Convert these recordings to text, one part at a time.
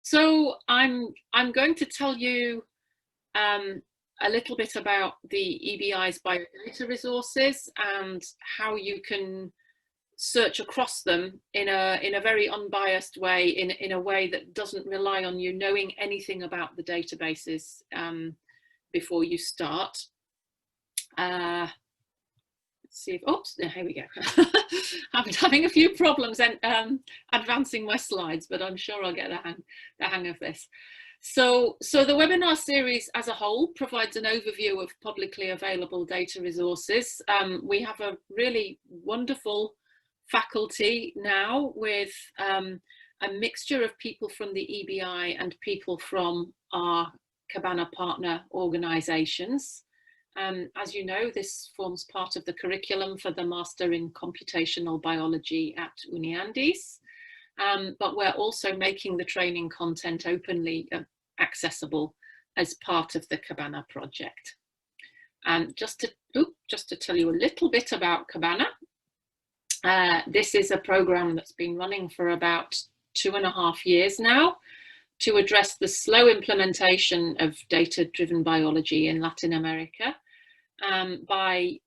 So I'm going to tell you a little bit about the EBI's biodata resources and how you can search across them in a very unbiased way, in a way that doesn't rely on you knowing anything about the databases before you start. Let's see if, oops, here we go. I'm having a few problems advancing my slides, but I'm sure I'll get the hang of this. So the webinar series as a whole provides an overview of publicly available data resources. We have a really wonderful faculty now with a mixture of people from the EBI and people from our CABANA partner organisations. As you know, this forms part of the curriculum for the Master in Computational Biology at Universidad, but we're also making the training content openly accessible as part of the CABANA project. Just to tell you a little bit about CABANA, this is a program that's been running for about 2.5 years now to address the slow implementation of data-driven biology in Latin America by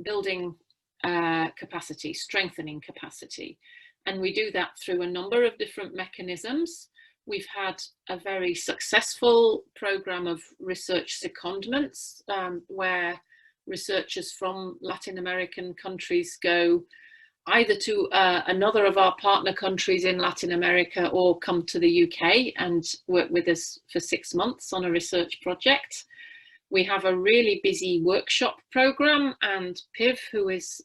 building capacity, strengthening capacity. And we do that through a number of different mechanisms. We've had a very successful program of research secondments where researchers from Latin American countries go either to another of our partner countries in Latin America or come to the UK and work with us for 6 months on a research project. We have a really busy workshop program, and Piv, who is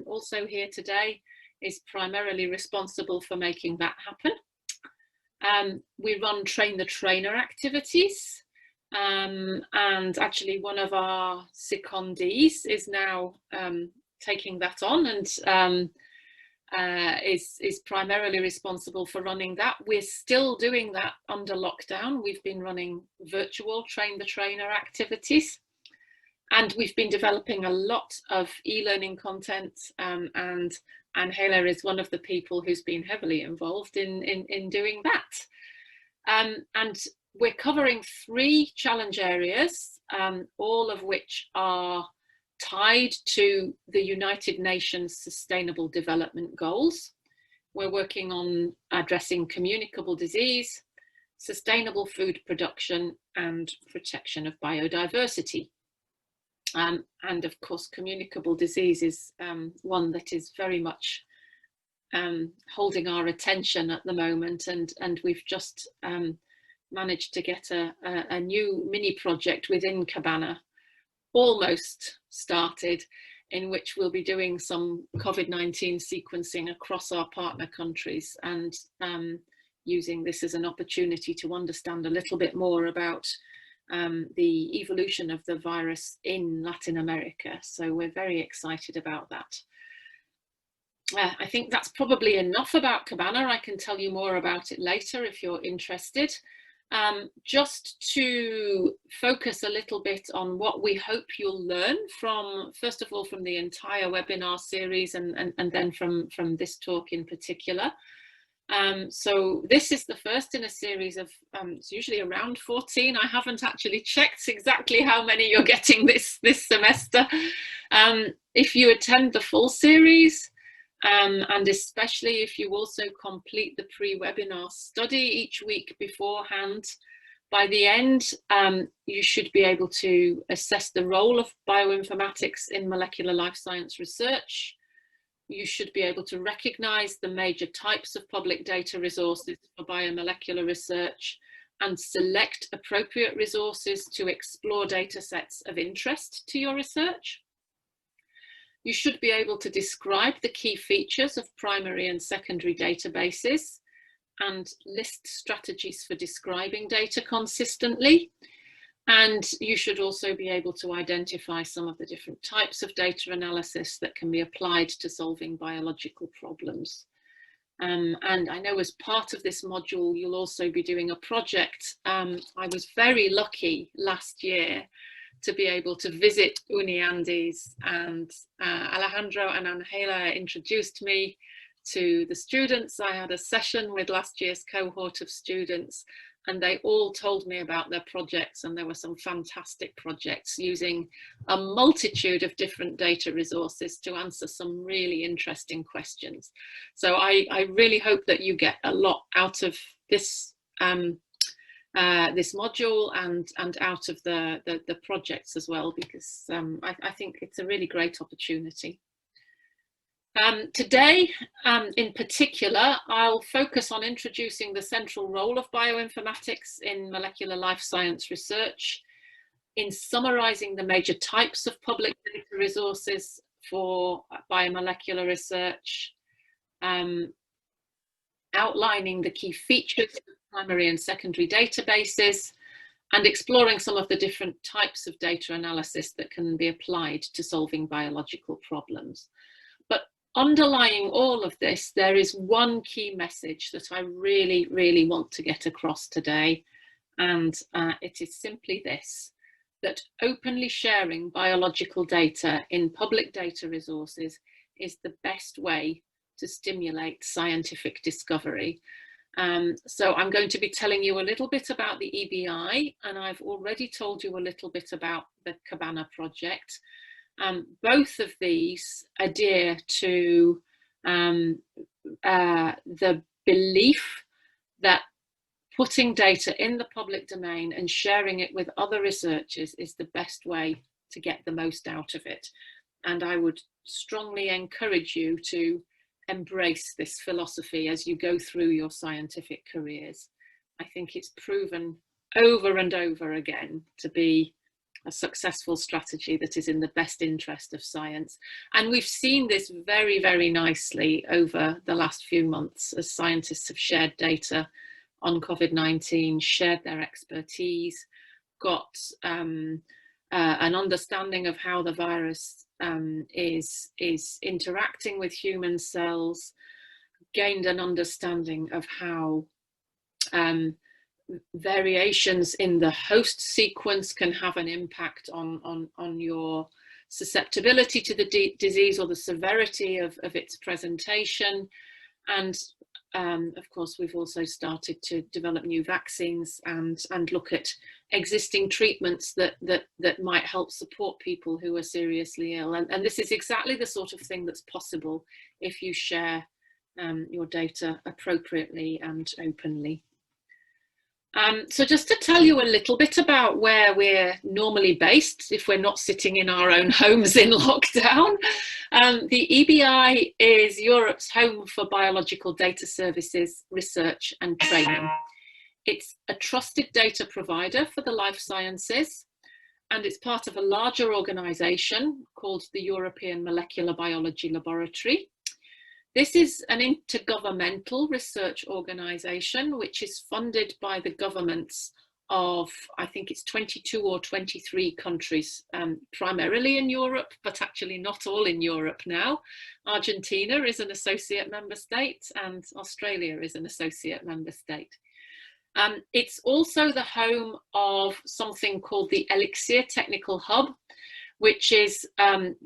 also here today, is primarily responsible for making that happen. We run train the trainer activities, and actually one of our secondees is now taking that on and is primarily responsible for running that. We're still doing that under lockdown. We've been running virtual train the trainer activities, and we've been developing a lot of e-learning content, and Angela is one of the people who's been heavily involved in doing that. And we're covering 3 challenge areas, all of which are tied to the United Nations Sustainable Development Goals. We're working on addressing communicable disease, sustainable food production, and protection of biodiversity. And of course, communicable disease is one that is very much holding our attention at the moment, and we've just managed to get a new mini project within CABANA almost started, in which we'll be doing some COVID-19 sequencing across our partner countries, and using this as an opportunity to understand a little bit more about the evolution of the virus in Latin America. So we're very excited about that. I think that's probably enough about CABANA. I can tell you more about it later if you're interested. Just to focus a little bit on what we hope you'll learn from, first of all, from the entire webinar series and then from this talk in particular. So this is the first in a series of, it's usually around 14. I haven't actually checked exactly how many you're getting this semester. If you attend the full series, and especially if you also complete the pre-webinar study each week beforehand, by the end, you should be able to assess the role of bioinformatics in molecular life science research. You should be able to recognize the major types of public data resources for biomolecular research and select appropriate resources to explore data sets of interest to your research. You should be able to describe the key features of primary and secondary databases and list strategies for describing data consistently. And you should also be able to identify some of the different types of data analysis that can be applied to solving biological problems. And I know as part of this module, you'll also be doing a project. I was very lucky last year to be able to visit Universidad, and Alejandro and Angela introduced me to the students. I had a session with last year's cohort of students, and they all told me about their projects, and there were some fantastic projects using a multitude of different data resources to answer some really interesting questions. So I really hope that you get a lot out of this this module and out of the projects as well, because I think it's a really great opportunity. Today, in particular, I'll focus on introducing the central role of bioinformatics in molecular life science research, in summarising the major types of public data resources for biomolecular research, outlining the key features of primary and secondary databases, and exploring some of the different types of data analysis that can be applied to solving biological problems. But underlying all of this, there is one key message that I really, really want to get across today, and it is simply this: that openly sharing biological data in public data resources is the best way to stimulate scientific discovery. So I'm going to be telling you a little bit about the EBI, and I've already told you a little bit about the CABANA project. Both of these adhere to the belief that putting data in the public domain and sharing it with other researchers is the best way to get the most out of it. And I would strongly encourage you to embrace this philosophy as you go through your scientific careers. I think it's proven over and over again to be a successful strategy that is in the best interest of science. And we've seen this very, very nicely over the last few months as scientists have shared data on COVID-19, shared their expertise, got an understanding of how the virus is interacting with human cells, gained an understanding of how variations in the host sequence can have an impact on your susceptibility to the disease or the severity of its presentation. And of course, we've also started to develop new vaccines and look at existing treatments that might help support people who are seriously ill. And this is exactly the sort of thing that's possible if you share your data appropriately and openly. So just to tell you a little bit about where we're normally based, if we're not sitting in our own homes in lockdown, the EBI is Europe's home for biological data services, research and training. It's a trusted data provider for the life sciences, and it's part of a larger organisation called the European Molecular Biology Laboratory. This is an intergovernmental research organisation which is funded by the governments of, I think it's 22 or 23 countries, primarily in Europe, but actually not all in Europe now. Argentina is an associate member state and Australia is an associate member state. It's also the home of something called the Elixir Technical Hub, which is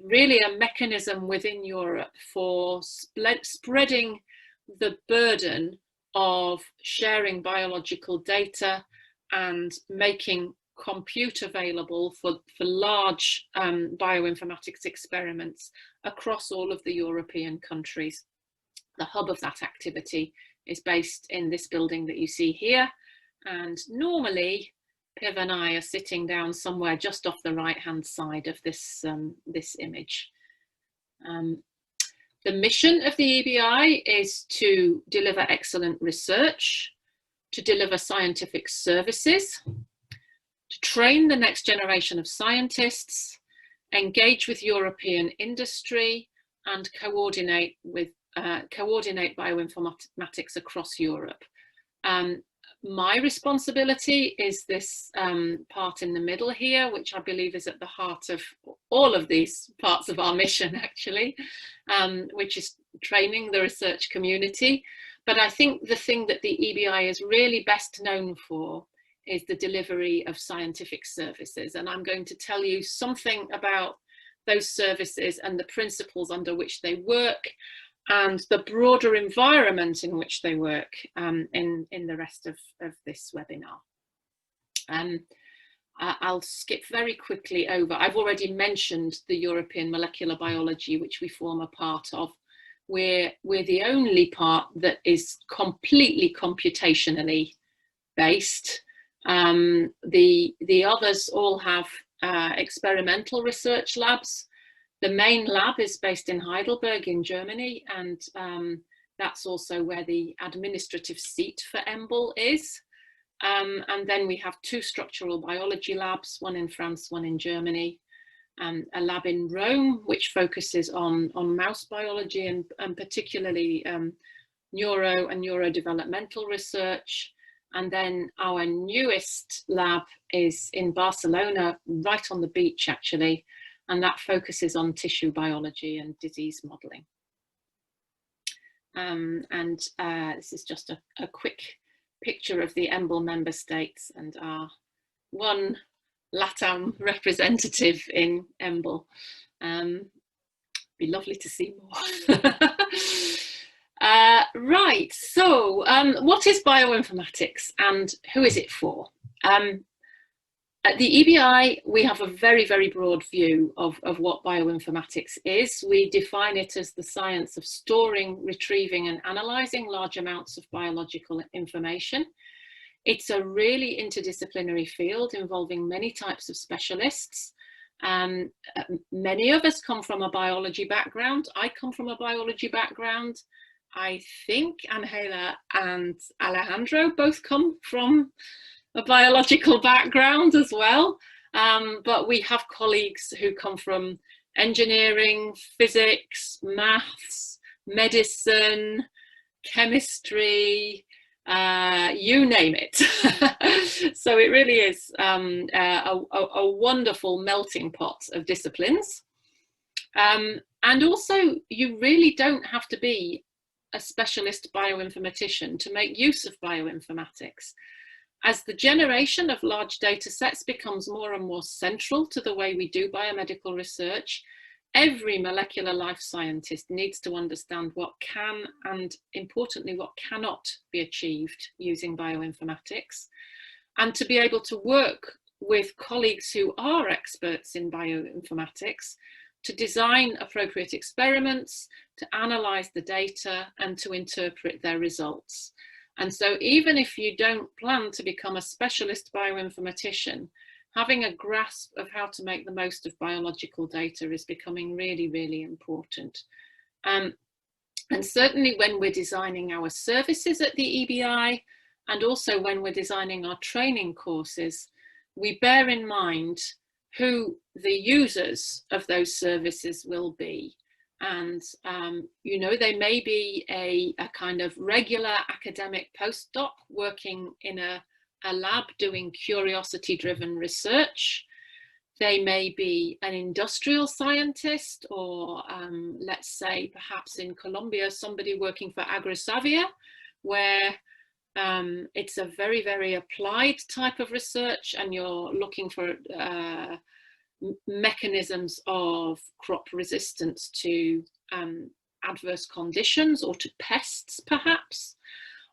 really a mechanism within Europe for spreading the burden of sharing biological data and making compute available for large bioinformatics experiments across all of the European countries. The hub of that activity is based in this building that you see here, and normally Piv and I are sitting down somewhere just off the right-hand side of this, this image. The mission of the EBI is to deliver excellent research, to deliver scientific services, to train the next generation of scientists, engage with European industry, and coordinate bioinformatics across Europe. My responsibility is this part in the middle here, which I believe is at the heart of all of these parts of our mission, actually, which is training the research community. But I think the thing that the EBI is really best known for is the delivery of scientific services. And I'm going to tell you something about those services and the principles under which they work, and the broader environment in which they work in the rest of this webinar. I'll skip very quickly over. I've already mentioned the European Molecular Biology, which we form a part of. We're the only part that is completely computationally based. The others all have experimental research labs. The main lab is based in Heidelberg in Germany, and that's also where the administrative seat for EMBL is. And then we have 2 structural biology labs, one in France, one in Germany, a lab in Rome, which focuses on mouse biology and particularly neuro and neurodevelopmental research. And then our newest lab is in Barcelona, right on the beach actually, and that focuses on tissue biology and disease modelling. This is just a quick picture of the EMBL member states and our one LATAM representative in EMBL. Be lovely to see more. Right, so what is bioinformatics and who is it for? At the EBI, we have a very, very broad view of what bioinformatics is. We define it as the science of storing, retrieving and analysing large amounts of biological information. It's a really interdisciplinary field involving many types of specialists. Many of us come from a biology background. I come from a biology background. I think Angela and Alejandro both come from a biological background as well, but we have colleagues who come from engineering, physics, maths, medicine, chemistry, you name it. So it really is a wonderful melting pot of disciplines. And also, you really don't have to be a specialist bioinformatician to make use of bioinformatics. As the generation of large data sets becomes more and more central to the way we do biomedical research, every molecular life scientist needs to understand what can and, importantly, what cannot be achieved using bioinformatics, and to be able to work with colleagues who are experts in bioinformatics to design appropriate experiments, to analyse the data and to interpret their results. And so even if you don't plan to become a specialist bioinformatician, having a grasp of how to make the most of biological data is becoming really, really important. And certainly when we're designing our services at the EBI, and also when we're designing our training courses, we bear in mind who the users of those services will be. And, you know, they may be a kind of regular academic postdoc working in a lab doing curiosity-driven research. They may be an industrial scientist, or let's say perhaps in Colombia, somebody working for Agrosavia, where it's a very, very applied type of research and you're looking for mechanisms of crop resistance to adverse conditions or to pests perhaps.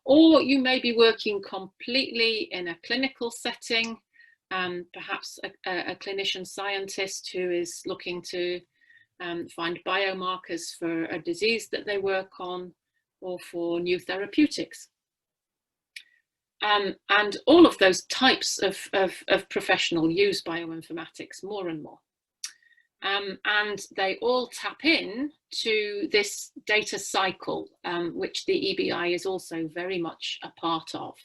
Or you may be working completely in a clinical setting, perhaps a clinician scientist who is looking to find biomarkers for a disease that they work on or for new therapeutics. And all of those types of professional use bioinformatics more and more. And they all tap in to this data cycle, which the EBI is also very much a part of.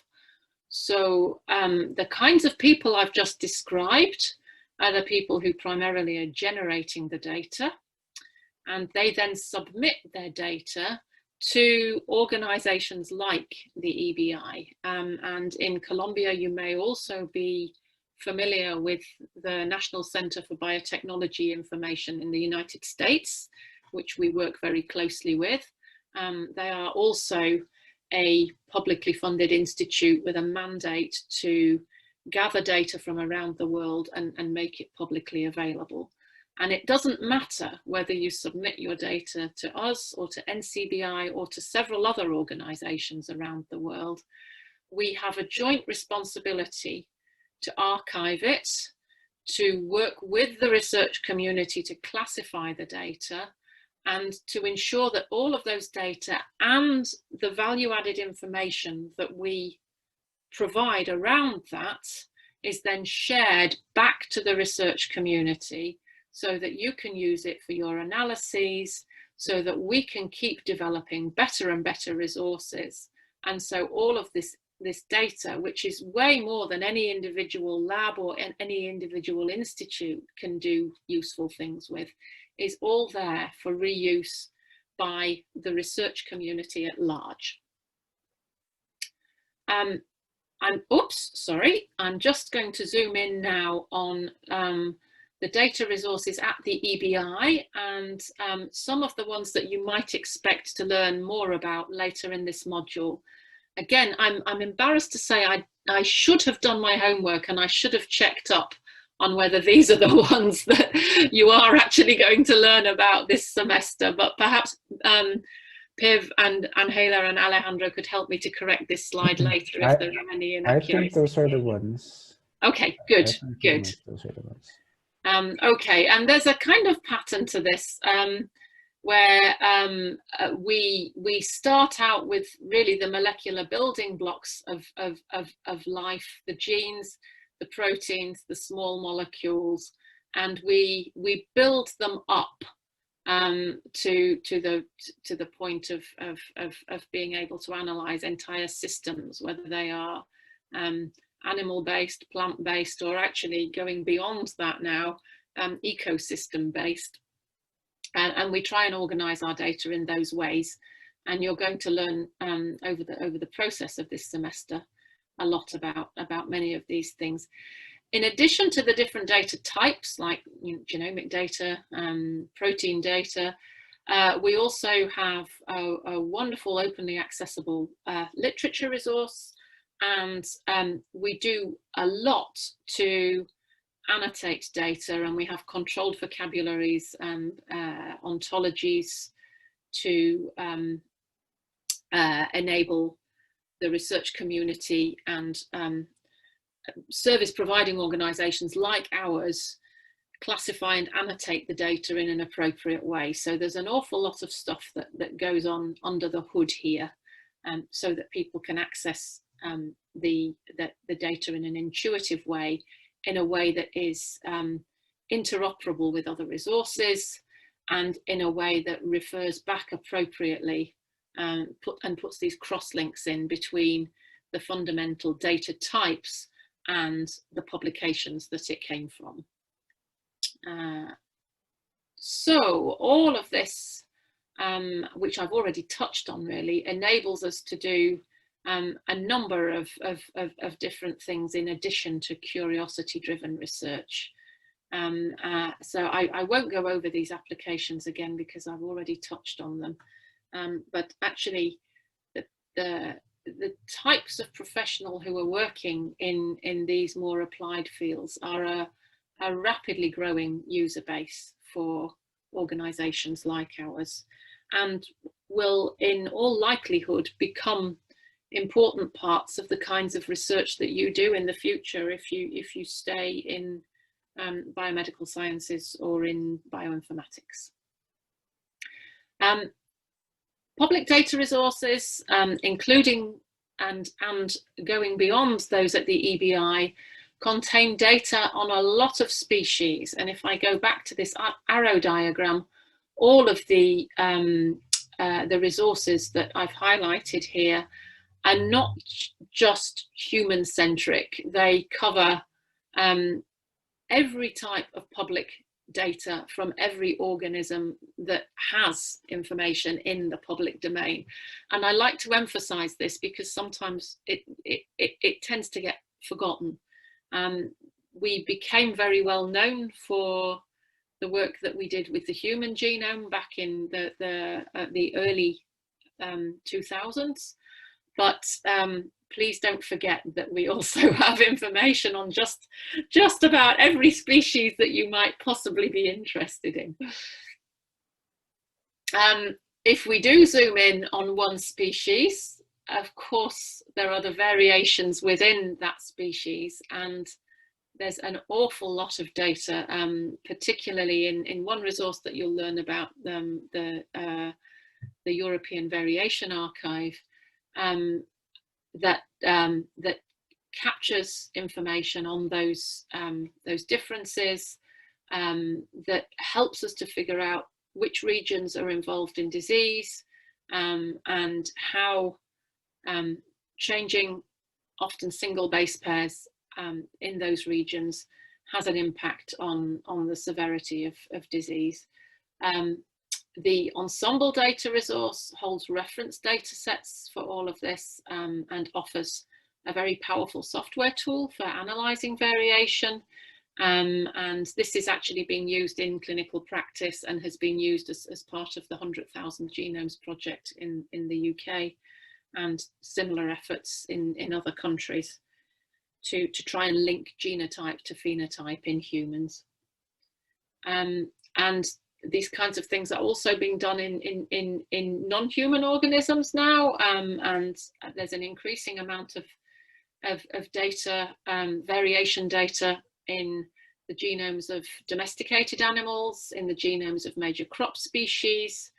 So the kinds of people I've just described are the people who primarily are generating the data, and they then submit their data to organizations like the EBI. And in Colombia, you may also be familiar with the National Center for Biotechnology Information in the United States, which we work very closely with. They are also a publicly funded institute with a mandate to gather data from around the world and make it publicly available. And it doesn't matter whether you submit your data to us or to NCBI or to several other organisations around the world. We have a joint responsibility to archive it, to work with the research community to classify the data, and to ensure that all of those data and the value-added information that we provide around that is then shared back to the research community, so that you can use it for your analyses, so that we can keep developing better and better resources. And so all of this data, which is way more than any individual lab or any individual institute can do useful things with, is all there for reuse by the research community at large. I'm just going to zoom in now on the data resources at the EBI, and some of the ones that you might expect to learn more about later in this module. Again, I'm embarrassed to say I should have done my homework, and I should have checked up on whether these are the ones that you are actually going to learn about this semester, but perhaps Piv and Angela and Alejandro could help me to correct this slide later if there are any inaccuracies. I think those are the ones. Okay, good, good. Those are the ones. Okay, and there's a kind of pattern to this where we start out with really the molecular building blocks of life, the genes, the proteins, the small molecules, and we build them up to the point of being able to analyze entire systems, whether they are animal-based, plant-based, or actually going beyond that now, ecosystem-based. And we try and organize our data in those ways. And you're going to learn over the process of this semester a lot about many of these things. In addition to the different data types, like genomic data, protein data, we also have a wonderful openly accessible literature resource, and we do a lot to annotate data, and we have controlled vocabularies and ontologies to enable the research community and service providing organizations like ours classify and annotate the data in an appropriate way. So there's an awful lot of stuff that goes on under the hood here, so that people can access the data in an intuitive way, in a way that is interoperable with other resources, and in a way that refers back appropriately and puts these cross links in between the fundamental data types and the publications that it came from. So all of this, which I've already touched on really, enables us to do a number of different things in addition to curiosity-driven research. So I won't go over these applications again because I've already touched on them. But actually, the types of professional who are working in these more applied fields are a rapidly growing user base for organizations like ours, and will in all likelihood become important parts of the kinds of research that you do in the future if you stay in biomedical sciences or in bioinformatics. Public data resources, including and going beyond those at the EBI, contain data on a lot of species. And if I go back to this arrow diagram, all of the resources that I've highlighted here are not just human-centric. They cover every type of public data from every organism that has information in the public domain. And I like to emphasize this because sometimes it tends to get forgotten. We became very well known for the work that we did with the human genome back in the early 2000s, but please don't forget that we also have information on just about every species that you might possibly be interested in. If we do zoom in on one species, of course, there are the variations within that species, and there's an awful lot of data, particularly in one resource that you'll learn about, the European Variation Archive, that captures information on those differences, that helps us to figure out which regions are involved in disease, and how changing often single base pairs in those regions has an impact on the severity of disease. The ensemble data resource holds reference data sets for all of this, and offers a very powerful software tool for analysing variation. And this is actually being used in clinical practice and has been used as part of the 100,000 Genomes project in the UK, and similar efforts in other countries to try and link genotype to phenotype in humans. And these kinds of things are also being done in non-human organisms now, and there's an increasing amount of data, variation data, in the genomes of domesticated animals, in the genomes of major crop species,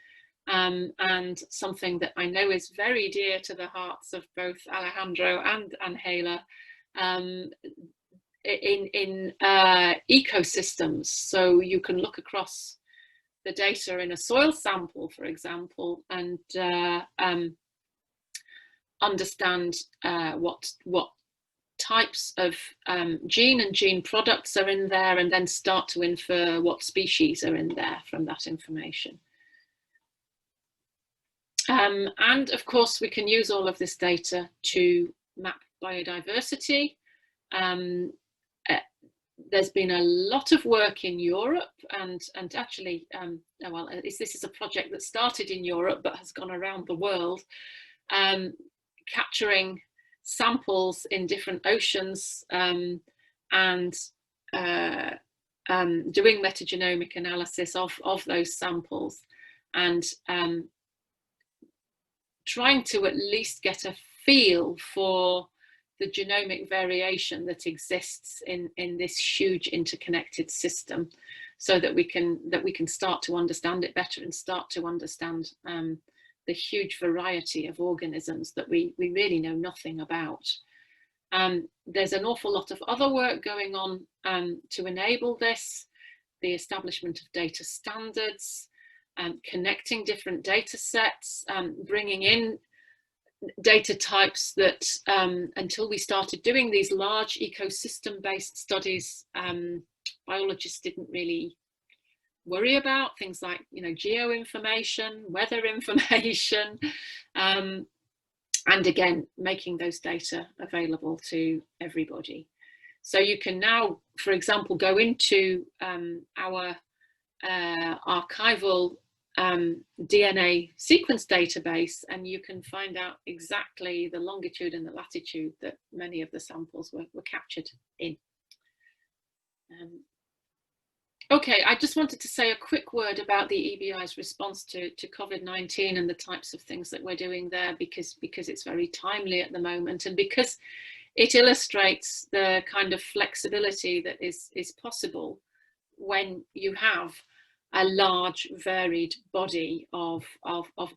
and something that I know is very dear to the hearts of both Alejandro and Angela, in ecosystems. So you can look across the data in a soil sample, for example, and understand what types of gene and gene products are in there, and then start to infer what species are in there from that information. And of course, we can use all of this data to map biodiversity. There's been a lot of work in Europe, and actually, well, this is a project that started in Europe but has gone around the world, capturing samples in different oceans, and doing metagenomic analysis of those samples, and trying to at least get a feel for the genomic variation that exists in this huge interconnected system, so that we can start to understand it better and start to understand the huge variety of organisms that we really know nothing about. There's an awful lot of other work going on to enable this, the establishment of data standards, connecting different data sets, bringing in data types that until we started doing these large ecosystem-based studies, biologists didn't really worry about, things like, you know, geo information, weather information, and again, making those data available to everybody. So you can now, for example, go into our archival DNA sequence database, and you can find out exactly the longitude and the latitude that many of the samples were captured in. Okay, I just wanted to say a quick word about the EBI's response to COVID-19 and the types of things that we're doing there, because it's very timely at the moment, and because it illustrates the kind of flexibility that is possible when you have a large varied body of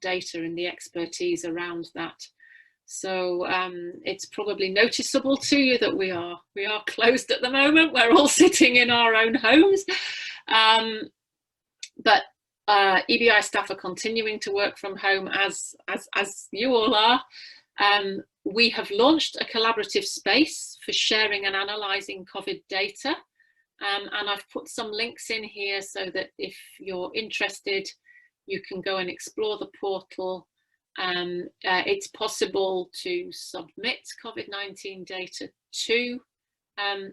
data and the expertise around that. So it's probably noticeable to you that we are closed at the moment. We're all sitting in our own homes, but EBI staff are continuing to work from home as you all are. We have launched a collaborative space for sharing and analysing COVID data, and I've put some links in here so that if you're interested, you can go and explore the portal. It's possible to submit COVID-19 data to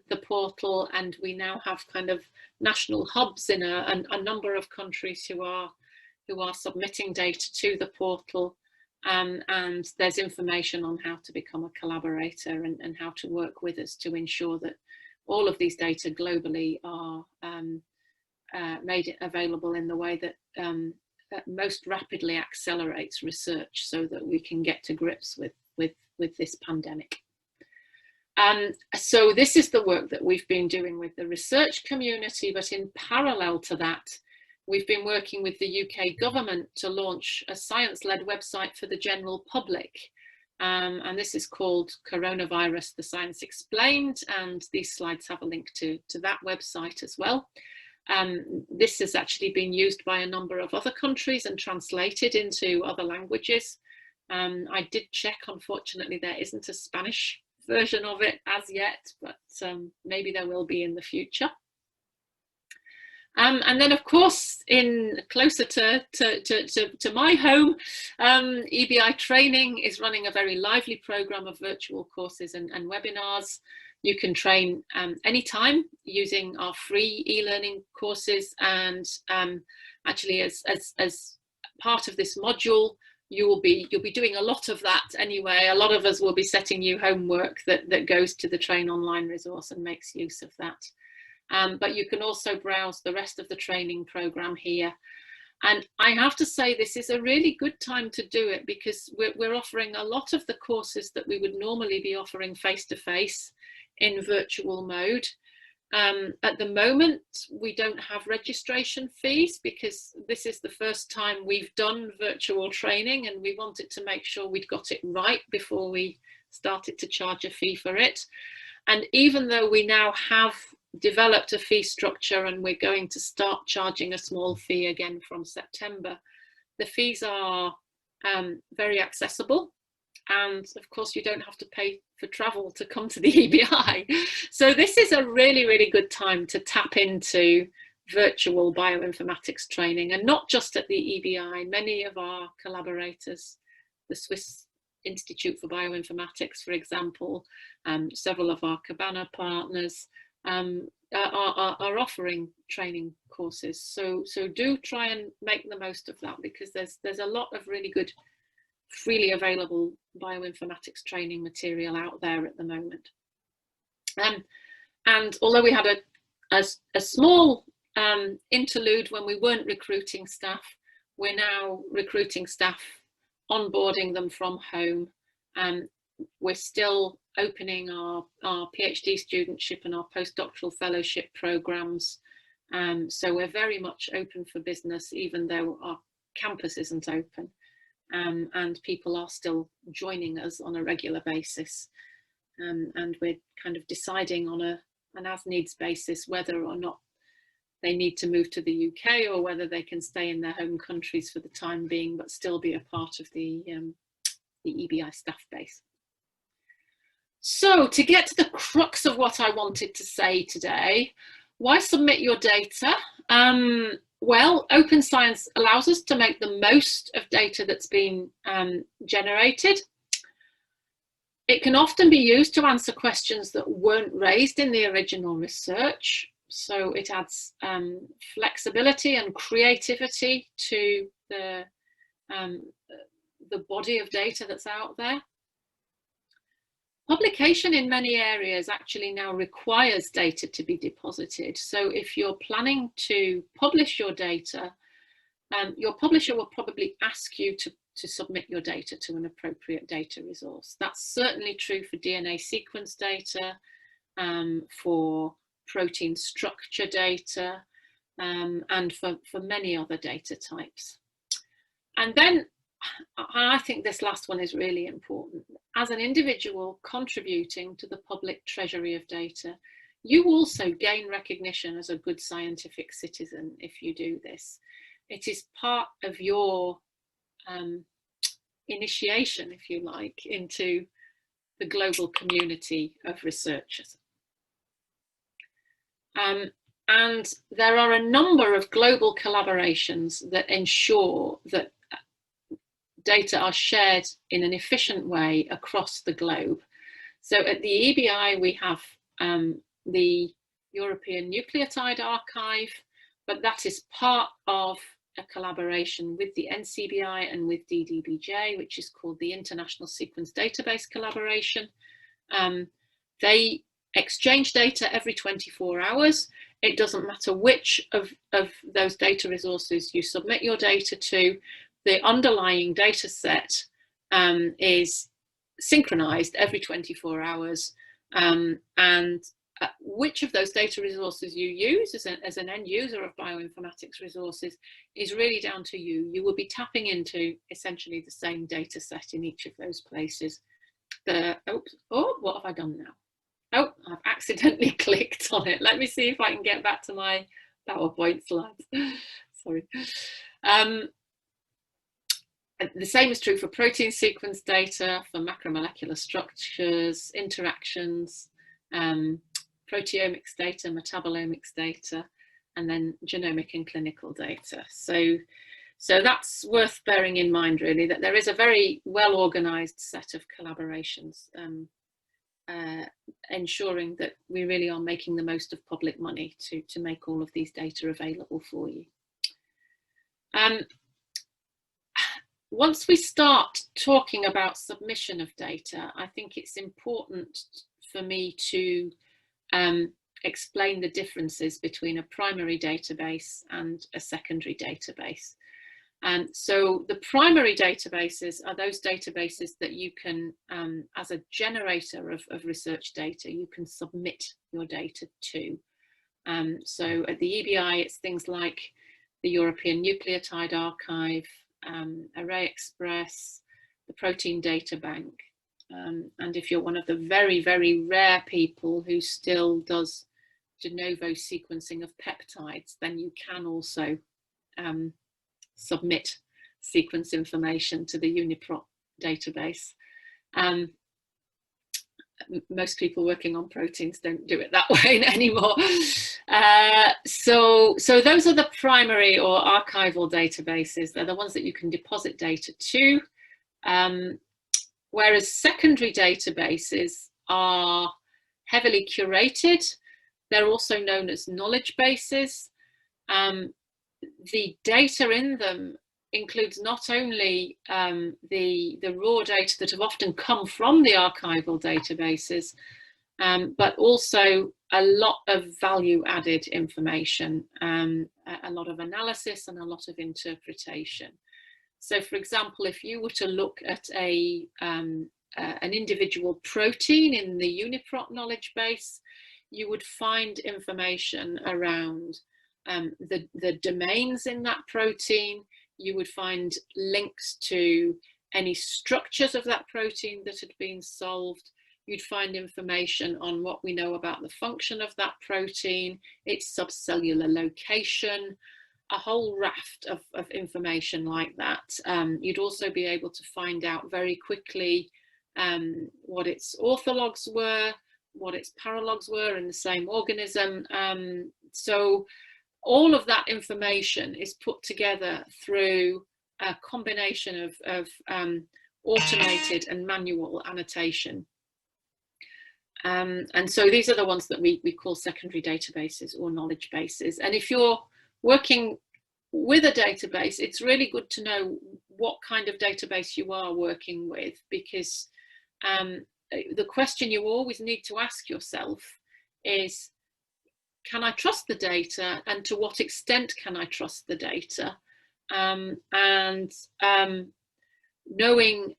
the portal, and we now have kind of national hubs in a number of countries who are submitting data to the portal. and there's information on how to become a collaborator and how to work with us to ensure that all of these data globally are made available in the way that most rapidly accelerates research so that we can get to grips with this pandemic. So this is the work that we've been doing with the research community, but in parallel to that, we've been working with the UK government to launch a science-led website for the general public. And this is called Coronavirus, the Science Explained, and these slides have a link to that website as well. This has actually been used by a number of other countries and translated into other languages. I did check, unfortunately, there isn't a Spanish version of it as yet, but maybe there will be in the future. And then, of course, in closer to my home, EBI Training is running a very lively program of virtual courses and webinars. You can train anytime using our free e-learning courses, and actually as part of this module, you'll be doing a lot of that anyway. A lot of us will be setting you homework that goes to the Train Online resource and makes use of that. But you can also browse the rest of the training program here. And I have to say, this is a really good time to do it, because we're offering a lot of the courses that we would normally be offering face-to-face in virtual mode. At the moment, we don't have registration fees because this is the first time we've done virtual training, and we wanted to make sure we'd got it right before we started to charge a fee for it. And even though we now have developed a fee structure and we're going to start charging a small fee again from September, the fees are very accessible. And of course, you don't have to pay for travel to come to the EBI. So this is a really, really good time to tap into virtual bioinformatics training, and not just at the EBI. Many of our collaborators, the Swiss Institute for Bioinformatics, for example, several of our CABANA partners are offering training courses. So do try and make the most of that, because there's a lot of really good freely available bioinformatics training material out there at the moment. And although we had a small interlude when we weren't recruiting staff, we're now recruiting staff, onboarding them from home, and we're still opening our PhD studentship and our postdoctoral fellowship programs. So we're very much open for business, even though our campus isn't open. And people are still joining us on a regular basis, and we're kind of deciding on an as-needs basis whether or not they need to move to the UK or whether they can stay in their home countries for the time being but still be a part of the EBI staff base. So to get to the crux of what I wanted to say today, why submit your data? Well, open science allows us to make the most of data that's been generated. It can often be used to answer questions that weren't raised in the original research. So it adds flexibility and creativity to the body of data that's out there. Publication in many areas actually now requires data to be deposited. So if you're planning to publish your data, your publisher will probably ask you to submit your data to an appropriate data resource. That's certainly true for DNA sequence data, for protein structure data, and for many other data types. And then I think this last one is really important. As an individual contributing to the public treasury of data, you also gain recognition as a good scientific citizen if you do this. It is part of your initiation, if you like, into the global community of researchers. And there are a number of global collaborations that ensure that data are shared in an efficient way across the globe. So at the EBI, we have the European Nucleotide Archive, but that is part of a collaboration with the NCBI and with DDBJ, which is called the International Sequence Database Collaboration. They exchange data every 24 hours. It doesn't matter which of those data resources you submit your data to, the underlying data set is synchronized every 24 hours. And which of those data resources you use as an end user of bioinformatics resources is really down to you. You will be tapping into essentially the same data set in each of those places. Oh, what have I done now? Oh, I've accidentally clicked on it. Let me see if I can get back to my PowerPoint slides. Sorry. The same is true for protein sequence data, for macromolecular structures, interactions, proteomics data, metabolomics data, and then genomic and clinical data. So that's worth bearing in mind, really, that there is a very well organized set of collaborations, ensuring that we really are making the most of public money to make all of these data available for you. Once we start talking about submission of data, I think it's important for me to explain the differences between a primary database and a secondary database. So the primary databases are those databases that you can, as a generator of research data, you can submit your data to. So at the EBI, it's things like the European Nucleotide Archive, Array Express, the Protein Data Bank. And if you're one of the very, very rare people who still does de novo sequencing of peptides, then you can also submit sequence information to the UniProt database. Most people working on proteins don't do it that way anymore. So those are the primary or archival databases. They're the ones that you can deposit data to. Whereas secondary databases are heavily curated. They're also known as knowledge bases. The data in them includes not only the raw data that have often come from the archival databases, but also a lot of value-added information, a lot of analysis and a lot of interpretation. So, for example, if you were to look at an individual protein in the UniProt knowledge base, you would find information around the domains in that protein. You would find links to any structures of that protein that had been solved. You'd find information on what we know about the function of that protein, its subcellular location, a whole raft of information like that. You'd also be able to find out very quickly what its orthologs were, what its paralogs were in the same organism. So all of that information is put together through a combination of automated and manual annotation. And so these are the ones that we call secondary databases or knowledge bases. And if you're working with a database, it's really good to know what kind of database you are working with, because the question you always need to ask yourself is, can I trust the data, and to what extent can I trust the data? Knowing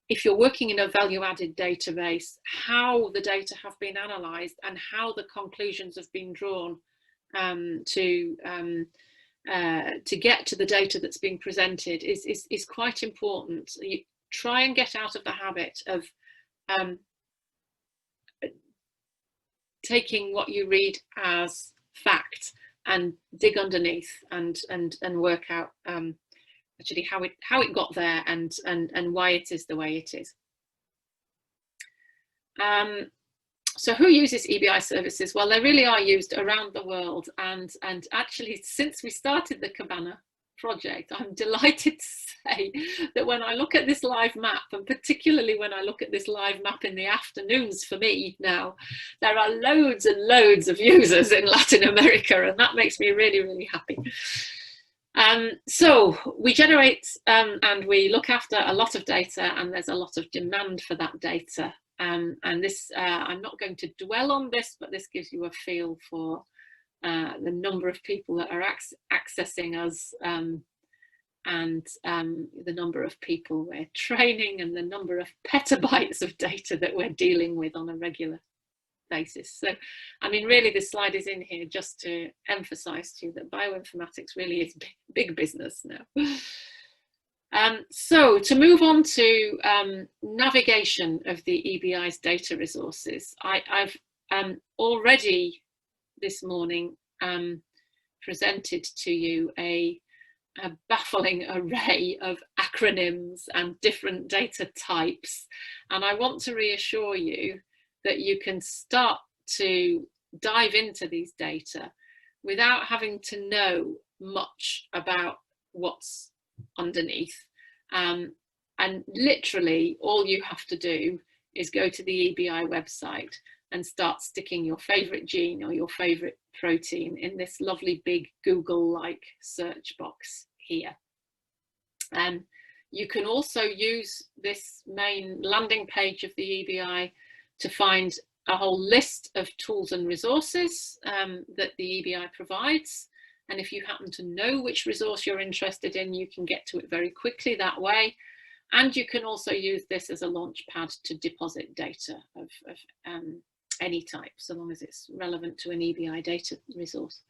if you're working in a value-added database, how the data have been analysed and how the conclusions have been drawn to get to the data that's being presented is quite important. You try and get out of the habit of taking what you read as fact and dig underneath and work out actually how it got there and why it is the way it is. So who uses EBI services? Well, they really are used around the world, and actually since we started the CABANA project, I'm delighted to say that when I look at this live map, and particularly when I look at this live map in the afternoons for me now, there are loads and loads of users in Latin America, and that makes me really, really happy. So we generate and we look after a lot of data, and there's a lot of demand for that data. And this, I'm not going to dwell on this, but this gives you a feel for the number of people that are accessing us, and the number of people we're training, and the number of petabytes of data that we're dealing with on a regular basis. So, I mean, really this slide is in here just to emphasize to you that bioinformatics really is big business now. So to move on to navigation of the EBI's data resources, I've already this morning presented to you a baffling array of acronyms and different data types, and I want to reassure you that you can start to dive into these data without having to know much about what's underneath, and literally all you have to do is go to the EBI website and start sticking your favorite gene or your favorite protein in this lovely big Google-like search box here. You can also use this main landing page of the EBI to find a whole list of tools and resources that the EBI provides. And if you happen to know which resource you're interested in, you can get to it very quickly that way. And you can also use this as a launch pad to deposit data of any type, so long as it's relevant to an EBI data resource.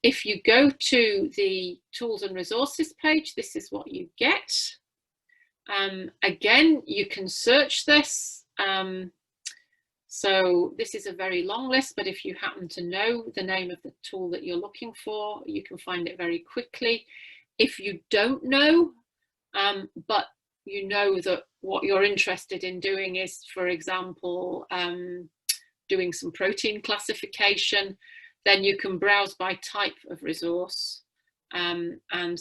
If you go to the tools and resources page, this is what you get. Again, you can search this. So this is a very long list, but if you happen to know the name of the tool that you're looking for, you can find it very quickly. If you don't know, but you know that what you're interested in doing is, for example, doing some protein classification, then you can browse by type of resource, and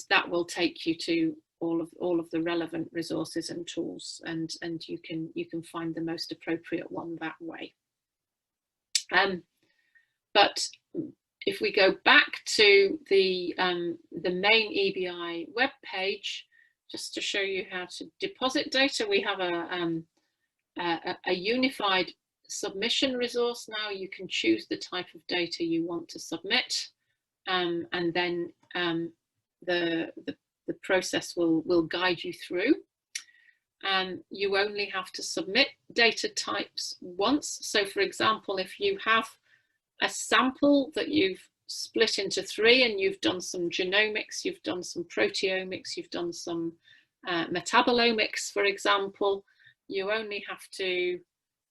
that will take you to all of the relevant resources and tools, and you can find the most appropriate one that way. But if we go back to the main EBI web page, just to show you how to deposit data, we have a unified submission resource now. You can choose the type of data you want to submit, and then the process will guide you through. You only have to submit data types once. So for example, if you have a sample that you've split into 3 and you've done some genomics, you've done some proteomics, you've done some metabolomics, for example, you only have to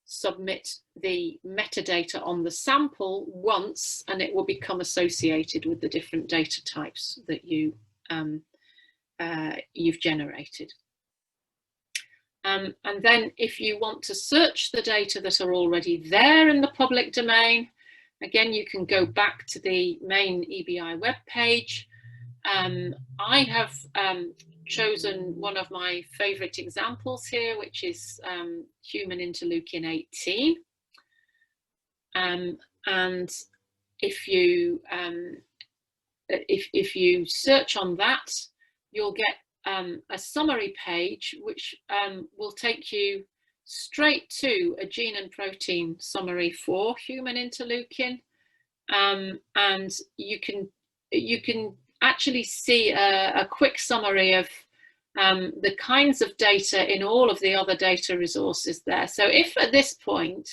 submit the metadata on the sample once, and it will become associated with the different data types that you've generated. And then if you want to search the data that are already there in the public domain, again, you can go back to the main EBI web page. I have chosen one of my favorite examples here, which is human interleukin 18. And if you search on that, you'll get a summary page, which will take you straight to a gene and protein summary for human interleukin, and you can actually see a quick summary of the kinds of data in all of the other data resources there. So if at this point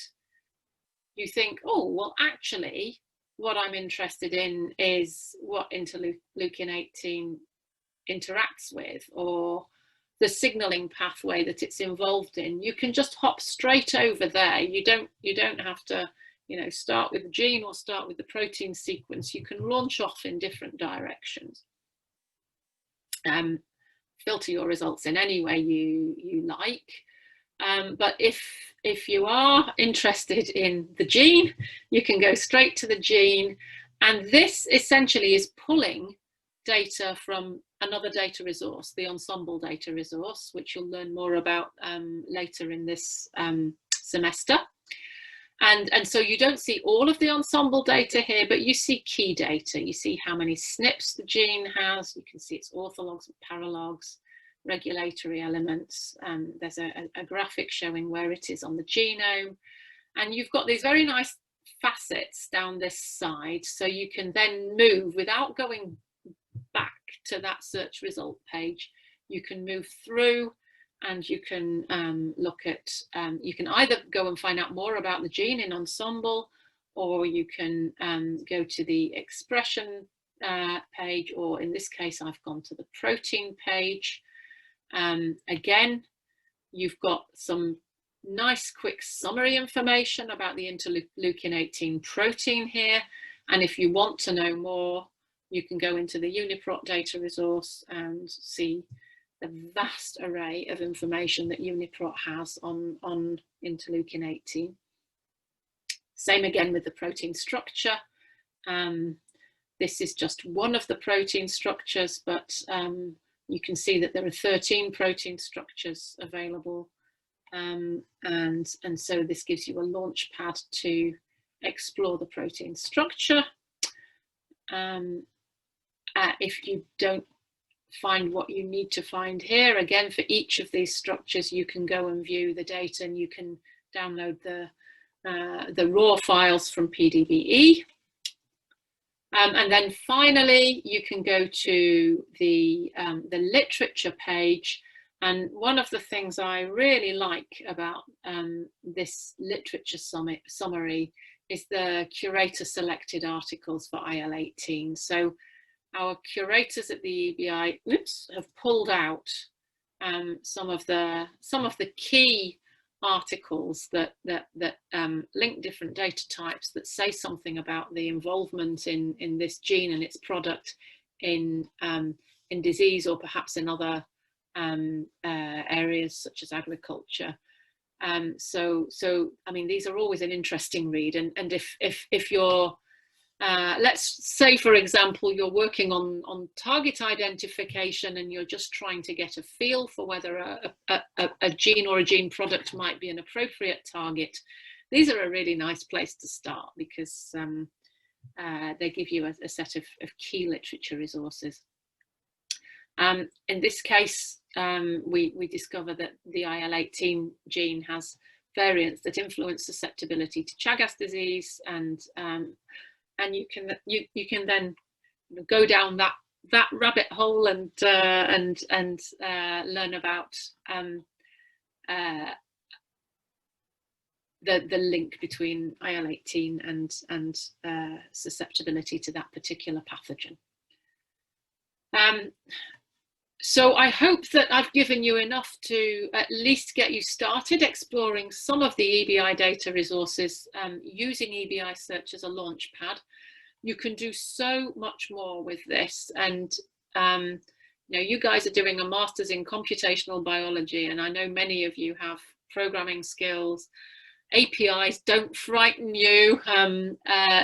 you think, oh, well, actually, what I'm interested in is what interleukin 18 interacts with, or the signaling pathway that it's involved in, you can just hop straight over there. You don't have to, start with the gene or start with the protein sequence. You can launch off in different directions. Filter your results in any way you like. But if you are interested in the gene, you can go straight to the gene, and this essentially is pulling data from another data resource, the ensemble data resource, which you'll learn more about later in this semester. And so you don't see all of the ensemble data here, but you see key data. You see how many SNPs the gene has. You can see its orthologs and paralogs, regulatory elements. There's a graphic showing where it is on the genome. And you've got these very nice facets down this side. So you can then move without going back to that search result page. You can move through and you can look at, you can either go and find out more about the gene in ensemble, or you can go to the expression page, or in this case, I've gone to the protein page. Again, you've got some nice quick summary information about the interleukin-18 protein here. And if you want to know more, you can go into the UniProt data resource and see the vast array of information that UniProt has on interleukin-18. Same again with the protein structure. This is just one of the protein structures, but you can see that there are 13 protein structures available. And so this gives you a launch pad to explore the protein structure. If you don't find what you need to find here, again, for each of these structures, you can go and view the data, and you can download the raw files from PDBE. And then finally, you can go to the literature page. And one of the things I really like about this literature summary is the curator selected articles for IL-18. So our curators at the EBI have pulled out some of the key articles that link different data types, that say something about the involvement in this gene and its product in disease, or perhaps in other areas such as agriculture. So I mean, these are always an interesting read, and if you're let's say, for example, you're working on target identification and you're just trying to get a feel for whether a gene or a gene product might be an appropriate target. These are a really nice place to start, because they give you a set of key literature resources. In this case, we discover that the IL-18 gene has variants that influence susceptibility to Chagas disease, and you can then go down that rabbit hole and learn about the link between IL-18 and susceptibility to that particular pathogen. So I hope that I've given you enough to at least get you started exploring some of the EBI data resources using EBI Search as a launch pad. You can do so much more with this, and you guys are doing a master's in computational biology, and I know many of you have programming skills. APIs don't frighten you,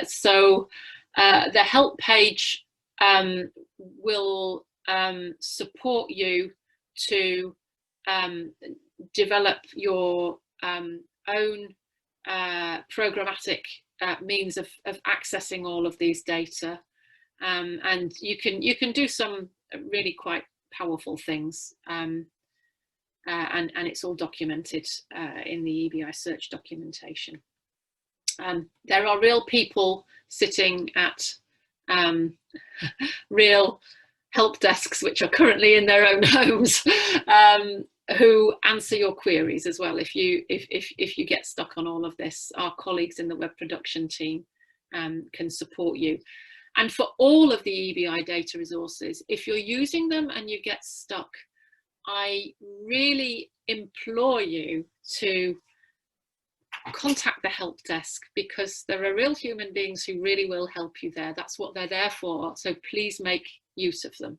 so the help page will support you to develop your own programmatic means of accessing all of these data, and you can do some really quite powerful things, and it's all documented in the EBI Search documentation. There are real people sitting at real help desks, which are currently in their own homes, who answer your queries as well. If you get stuck on all of this, our colleagues in the web production team can support you. And for all of the EBI data resources, if you're using them and you get stuck, I really implore you to contact the help desk, because there are real human beings who really will help you there. That's what they're there for. So please make use of them.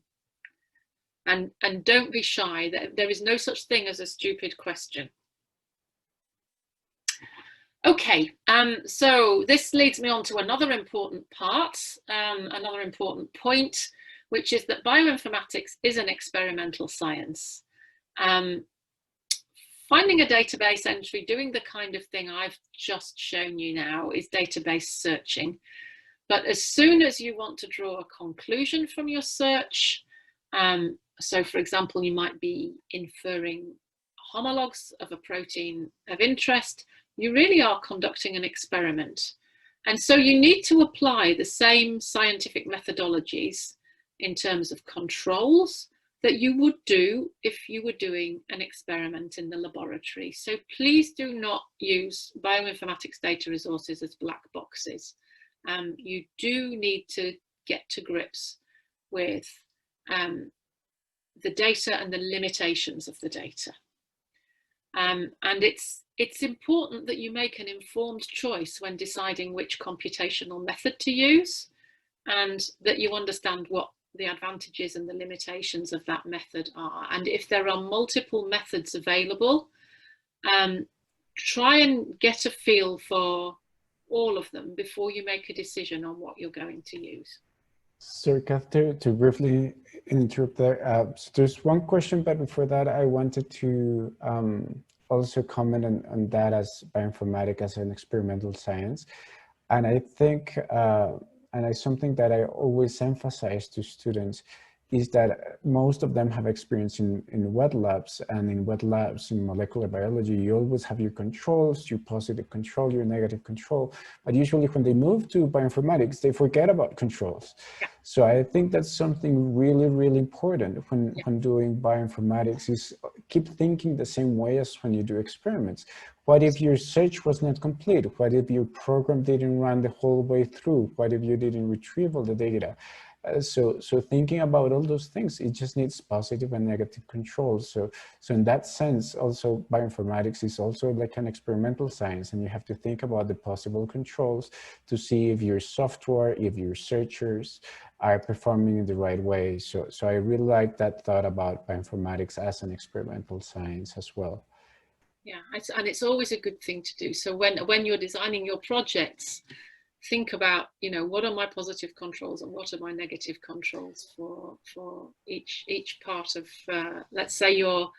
And don't be shy. There is no such thing as a stupid question. Okay, so this leads me on to another important part, another important point, which is that bioinformatics is an experimental science. Finding a database entry, doing the kind of thing I've just shown you now, is database searching. But as soon as you want to draw a conclusion from your search, so for example, you might be inferring homologs of a protein of interest, you really are conducting an experiment. And so you need to apply the same scientific methodologies in terms of controls that you would do if you were doing an experiment in the laboratory. So please do not use bioinformatics data resources as black boxes. You do need to get to grips with the data and the limitations of the data. And it's important that you make an informed choice when deciding which computational method to use, and that you understand what the advantages and the limitations of that method are. And if there are multiple methods available, try and get a feel for all of them before you make a decision on what you're going to use. Sorry, Cath, to briefly interrupt there. So there's one question, but before that, I wanted to also comment on that as bioinformatics as an experimental science. And I think, and it's something that I always emphasize to students, is that most of them have experience in wet labs, and in wet labs in molecular biology, you always have your controls, your positive control, your negative control. But usually when they move to bioinformatics, they forget about controls. Yeah. So I think that's something really, really important when doing bioinformatics, is keep thinking the same way as when you do experiments. What if your search was not complete? What if your program didn't run the whole way through? What if you didn't retrieve all the data? So thinking about all those things, it just needs positive and negative controls. So in that sense, also bioinformatics is also like an experimental science, and you have to think about the possible controls to see if your software, if your searchers are performing in the right way. So I really like that thought about bioinformatics as an experimental science as well. Yeah, and it's always a good thing to do. So when you're designing your projects, think about, you know, what are my positive controls and what are my negative controls for each part of, let's say you're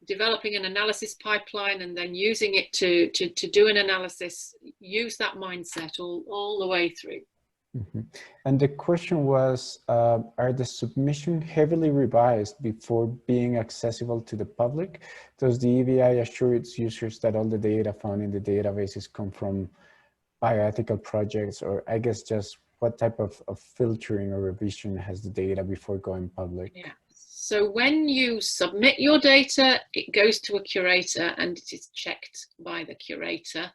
developing an analysis pipeline and then using it to do an analysis. Use that mindset all the way through. Mm-hmm. And the question was, are the submission heavily revised before being accessible to the public? Does the EBI assure its users that all the data found in the databases come from bioethical projects, or I guess just what type of filtering or revision has the data before going public? Yeah. So when you submit your data, it goes to a curator and it is checked by the curator.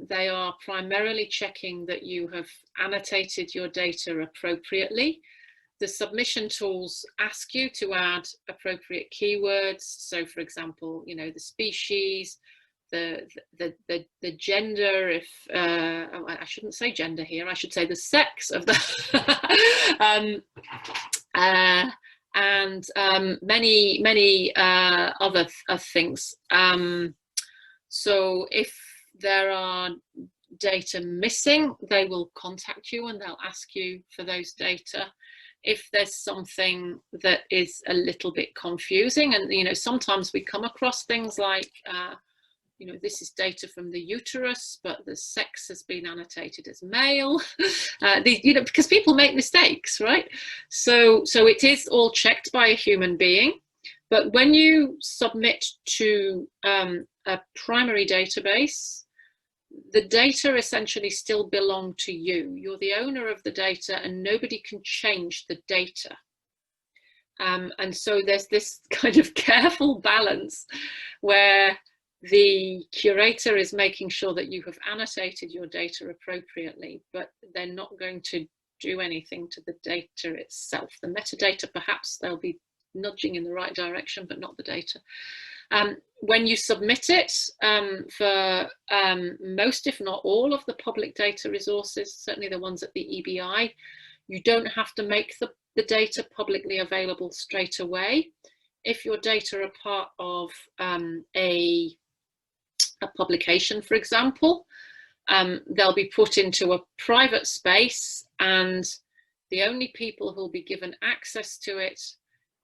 They are primarily checking that you have annotated your data appropriately. The submission tools ask you to add appropriate keywords. So for example, you know, the species, the gender, if I shouldn't say gender here, I should say the sex of the and many other things. So if there are data missing, they will contact you and they'll ask you for those data. If there's something that is a little bit confusing, and you know, sometimes we come across things like you know, this is data from the uterus, but the sex has been annotated as male. You know, because people make mistakes, right? So it is all checked by a human being. But when you submit to a primary database, the data essentially still belong to you. You're the owner of the data and nobody can change the data. And so there's this kind of careful balance where the curator is making sure that you have annotated your data appropriately, but they're not going to do anything to the data itself. The metadata, perhaps they'll be nudging in the right direction, but not the data. When you submit it for most, if not all, of the public data resources, certainly the ones at the EBI, you don't have to make the data publicly available straight away. If your data are part of a publication, for example, they'll be put into a private space, and The only people who will be given access to it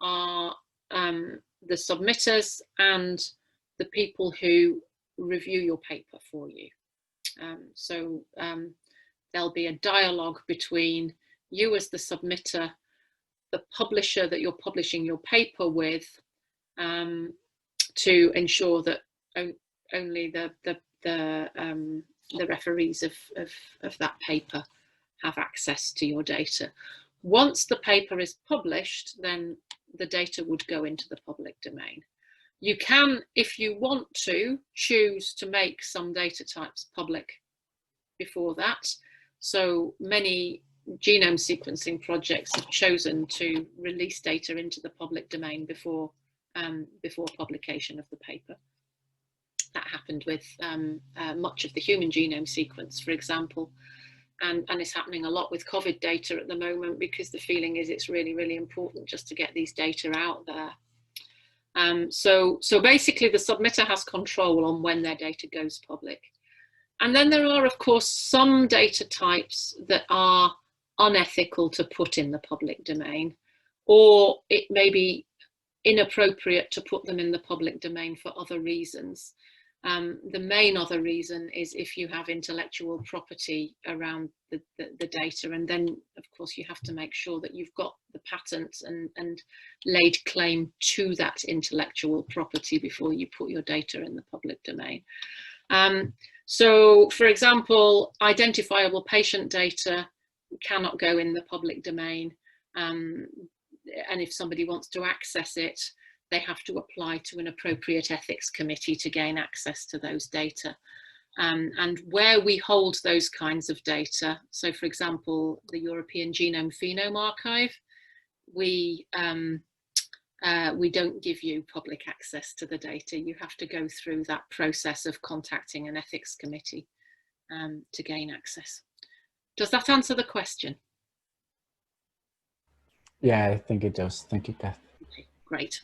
are the submitters and the people who review your paper for you. There'll be a dialogue between you as the submitter, the publisher that you're publishing your paper with, to ensure that only the referees of that paper have access to your data. Once the paper is published, then the data would go into the public domain. You can, if you want to, choose to make some data types public before that. So many genome sequencing projects have chosen to release data into the public domain before publication of the paper. That happened with much of the human genome sequence, for example, and it's happening a lot with COVID data at the moment, because the feeling is it's really, really important just to get these data out there. So basically the submitter has control on when their data goes public. And then there are, of course, some data types that are unethical to put in the public domain, or it may be inappropriate to put them in the public domain for other reasons. The main other reason is if you have intellectual property around the data, and then of course you have to make sure that you've got the patent and laid claim to that intellectual property before you put your data in the public domain. So for example, identifiable patient data cannot go in the public domain, and if somebody wants to access it, they have to apply to an appropriate ethics committee to gain access to those data. And where we hold those kinds of data, so for example, the European Genome Phenome Archive, we don't give you public access to the data. You have to go through that process of contacting an ethics committee to gain access. Does that answer the question? Yeah, I think it does. Thank you, Cath. Okay, great.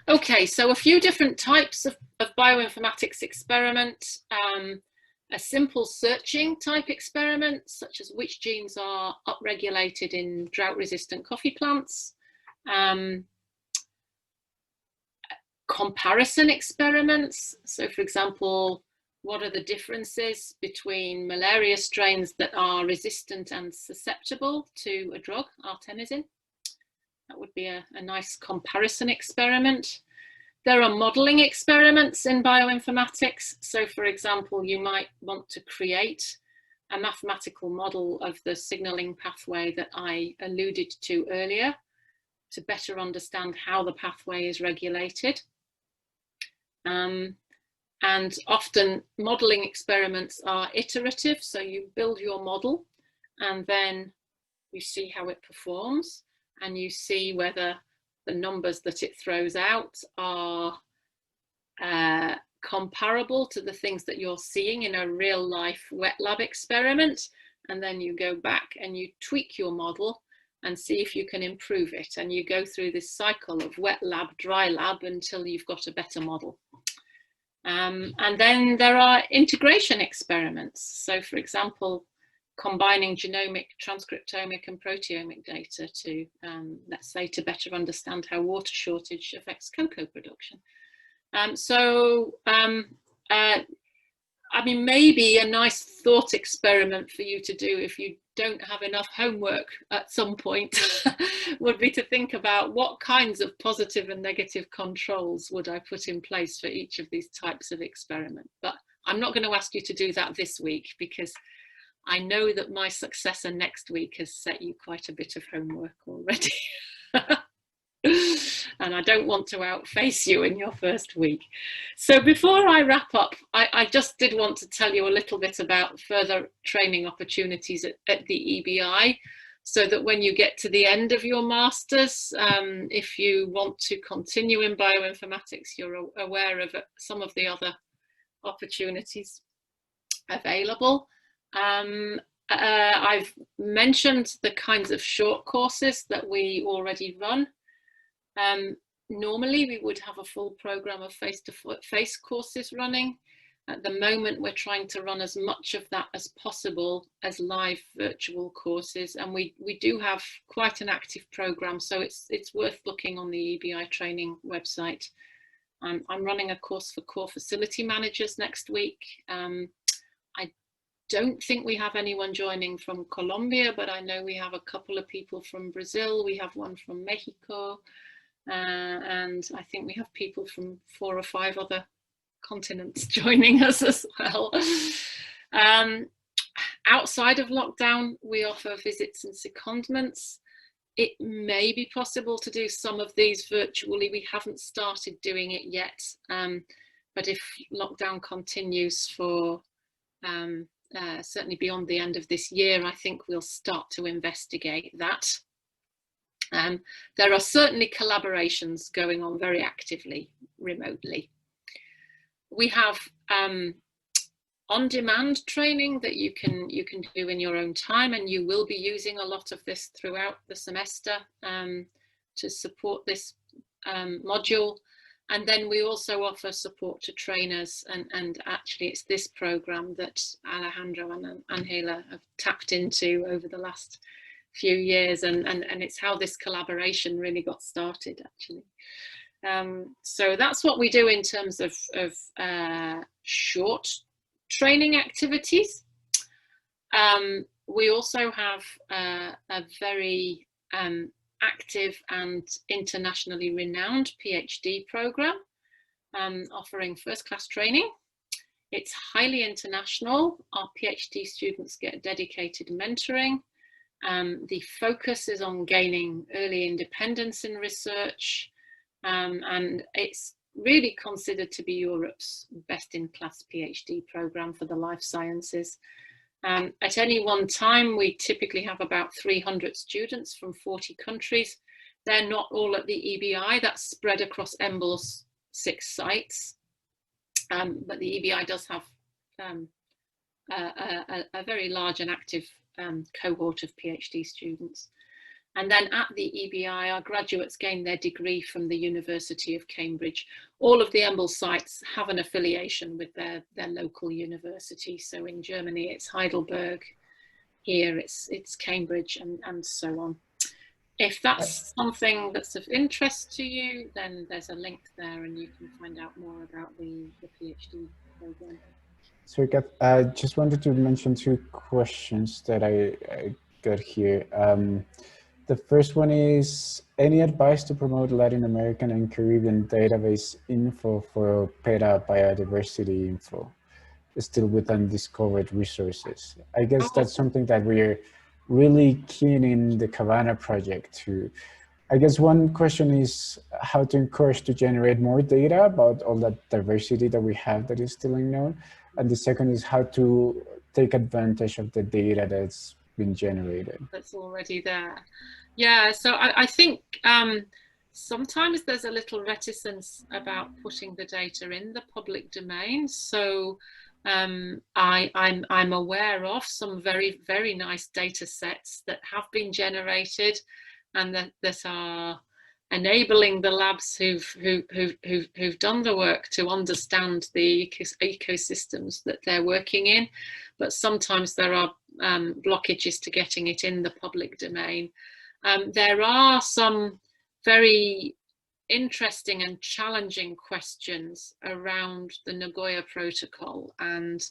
Okay, so a few different types of bioinformatics experiment. A simple searching type experiment, such as which genes are upregulated in drought-resistant coffee plants. Comparison experiments. So for example, what are the differences between malaria strains that are resistant and susceptible to a drug, artemisinin? That would be a nice comparison experiment. There are modeling experiments in bioinformatics. So for example, you might want to create a mathematical model of the signaling pathway that I alluded to earlier to better understand how the pathway is regulated. And often modeling experiments are iterative. So you build your model and then you see how it performs, and you see whether the numbers that it throws out are comparable to the things that you're seeing in a real life wet lab experiment. And then you go back and you tweak your model and see if you can improve it. And you go through this cycle of wet lab, dry lab until you've got a better model. And then there are integration experiments. So for example, combining genomic, transcriptomic and proteomic data to, let's say, to better understand how water shortage affects cocoa production. I mean, maybe a nice thought experiment for you to do if you don't have enough homework at some point would be to think about what kinds of positive and negative controls would I put in place for each of these types of experiment. But I'm not going to ask you to do that this week, because I know that my successor next week has set you quite a bit of homework already. And I don't want to outface you in your first week. So before I wrap up, I just did want to tell you a little bit about further training opportunities at the EBI, so that when you get to the end of your masters, if you want to continue in bioinformatics, you're aware of some of the other opportunities available. I've mentioned the kinds of short courses that we already run. Normally we would have a full program of face-to-face courses running, At the moment, we're trying to run as much of that as possible as live virtual courses, and we do have quite an active program, so it's worth looking on the EBI training website. I'm running a course for core facility managers next week. I don't think we have anyone joining from Colombia, but I know we have a couple of people from Brazil. We have one from Mexico, and I think we have people from 4 or 5 other continents joining us as well. Outside of lockdown, we offer visits and secondments. It may be possible to do some of these virtually. We haven't started doing it yet, but if lockdown continues for certainly beyond the end of this year, I think we'll start to investigate that. There are certainly collaborations going on very actively remotely. We have on-demand training that you can do in your own time, and you will be using a lot of this throughout the semester to support this module. And then we also offer support to trainers, and actually it's this program that Alejandro and Angela have tapped into over the last few years, and it's how this collaboration really got started actually. So that's what we do in terms of short training activities. We also have a very active and internationally renowned PhD program offering first-class training. It's highly international. Our PhD students get dedicated mentoring. The focus is on gaining early independence in research, and it's really considered to be Europe's best-in-class PhD program for the life sciences. At any one time, we typically have about 300 students from 40 countries. They're not all at the EBI, that's spread across EMBL's 6 sites. But the EBI does have a very large and active cohort of PhD students. And then at the EBI, our graduates gain their degree from the University of Cambridge. All of the EMBL sites have an affiliation with their local university. So in Germany, it's Heidelberg. Here, it's Cambridge, and so on. If that's something that's of interest to you, then there's a link there, and you can find out more about the PhD program. So, Cath, I just wanted to mention 2 questions that I got here. The first one is, any advice to promote Latin American and Caribbean database info for PETA biodiversity info, still with undiscovered resources? I guess that's something that we're really keen in the CABANA project to. I guess one question is how to encourage to generate more data about all that diversity that we have that is still unknown. And the second is how to take advantage of the data that's been generated. That's already there. Yeah, so I think sometimes there's a little reticence about putting the data in the public domain. So I'm aware of some very, very nice data sets that have been generated and that are enabling the labs who've done the work to understand the ecosystems that they're working in. But sometimes there are blockages to getting it in the public domain. There are some very interesting and challenging questions around the Nagoya Protocol and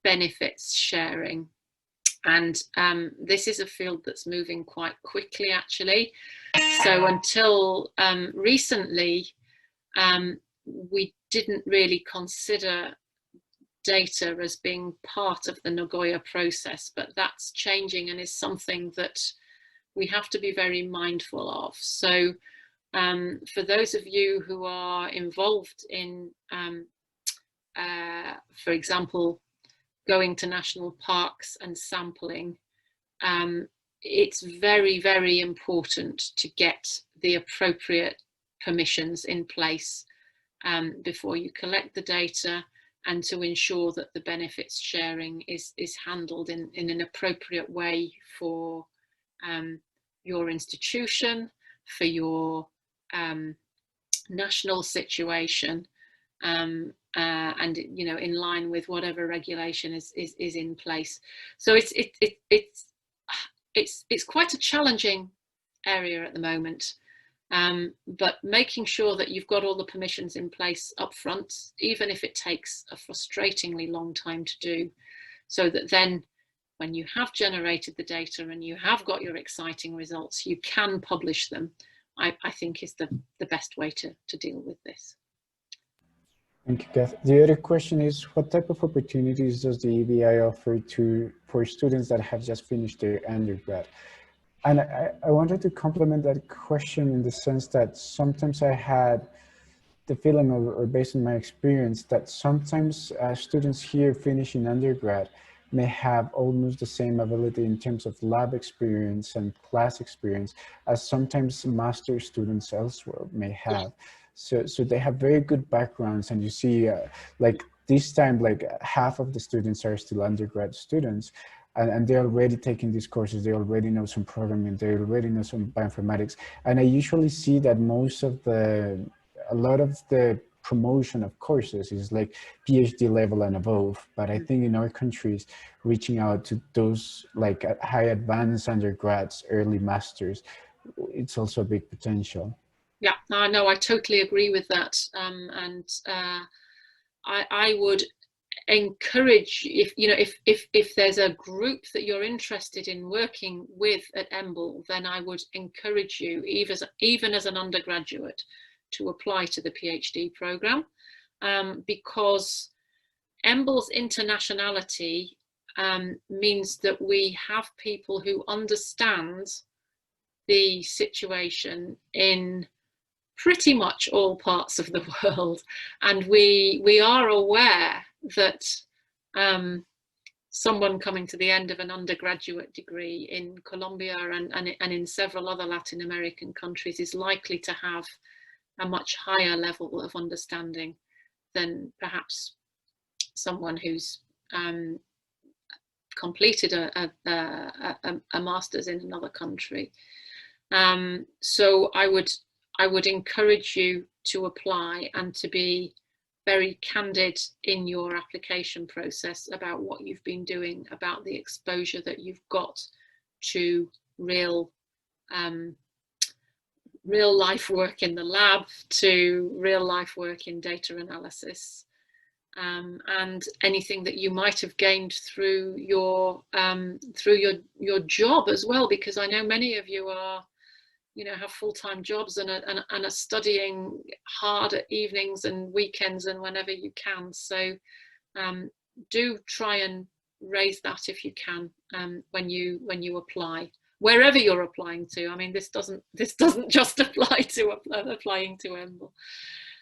benefits sharing. And this is a field that's moving quite quickly, actually. So until recently, we didn't really consider data as being part of the Nagoya process, but that's changing and is something that we have to be very mindful of. So for those of you who are involved in, for example, going to national parks and sampling, it's very, very important to get the appropriate permissions in place before you collect the data, and to ensure that the benefits sharing is handled in an appropriate way for your institution, for your national situation, and and you know, in line with whatever regulation is in place. So it's quite a challenging area at the moment. But making sure that you've got all the permissions in place up front, even if it takes a frustratingly long time to do, so that then when you have generated the data and you have got your exciting results, you can publish them, I think is the best way to deal with this. Thank you, Kath. The other question is, what type of opportunities does the EBI offer for students that have just finished their undergrad? And I wanted to complement that question in the sense that sometimes I had the feeling, or based on my experience, that sometimes students here finishing undergrad may have almost the same ability in terms of lab experience and class experience as sometimes master students elsewhere may have. So they have very good backgrounds, and you see like this time, like half of the students are still undergrad students. And they're already taking these courses, they already know some programming, they already know some bioinformatics. And I usually see that a lot of the promotion of courses is like PhD level and above. But I think in our countries, reaching out to those like high advanced undergrads, early masters, it's also a big potential. Yeah, no, I totally agree with that. I would encourage, if there's a group that you're interested in working with at EMBL, then I would encourage you, even as an undergraduate, to apply to the PhD program, because EMBL's internationality means that we have people who understand the situation in pretty much all parts of the world, and we are aware that someone coming to the end of an undergraduate degree in Colombia and in several other Latin American countries is likely to have a much higher level of understanding than perhaps someone who's completed a master's in another country. So I would encourage you to apply and to be very candid in your application process about what you've been doing, about the exposure that you've got to real life work in the lab, to real life work in data analysis, and anything that you might have gained through your job as well, because I know many of you are, have full-time jobs and are studying hard at evenings and weekends and whenever you can. So do try and raise that if you can when you apply, wherever you're applying to. I mean, this doesn't just apply to applying to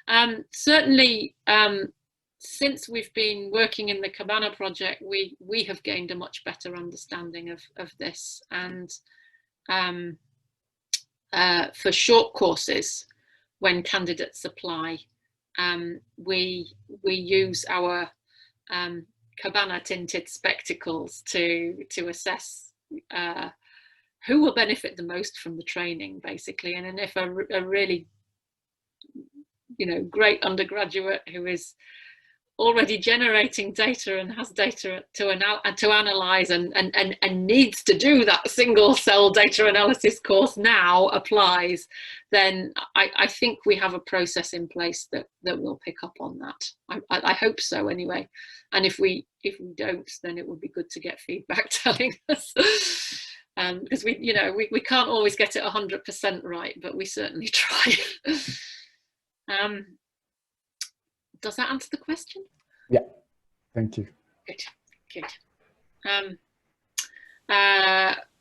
EMBL. Certainly, since we've been working in the CABANA project, we have gained a much better understanding of this, and for short courses, when candidates apply, we use our CABANA tinted spectacles to assess who will benefit the most from the training, basically. And if a really great undergraduate who is already generating data and has data to analyze and needs to do that single cell data analysis course now applies, then I think we have a process in place that will pick up on that. I hope so anyway. And if we don't, then it would be good to get feedback telling us. Because we can't always get it 100% right, but we certainly try. Does that answer the question? Yeah, thank you. Good.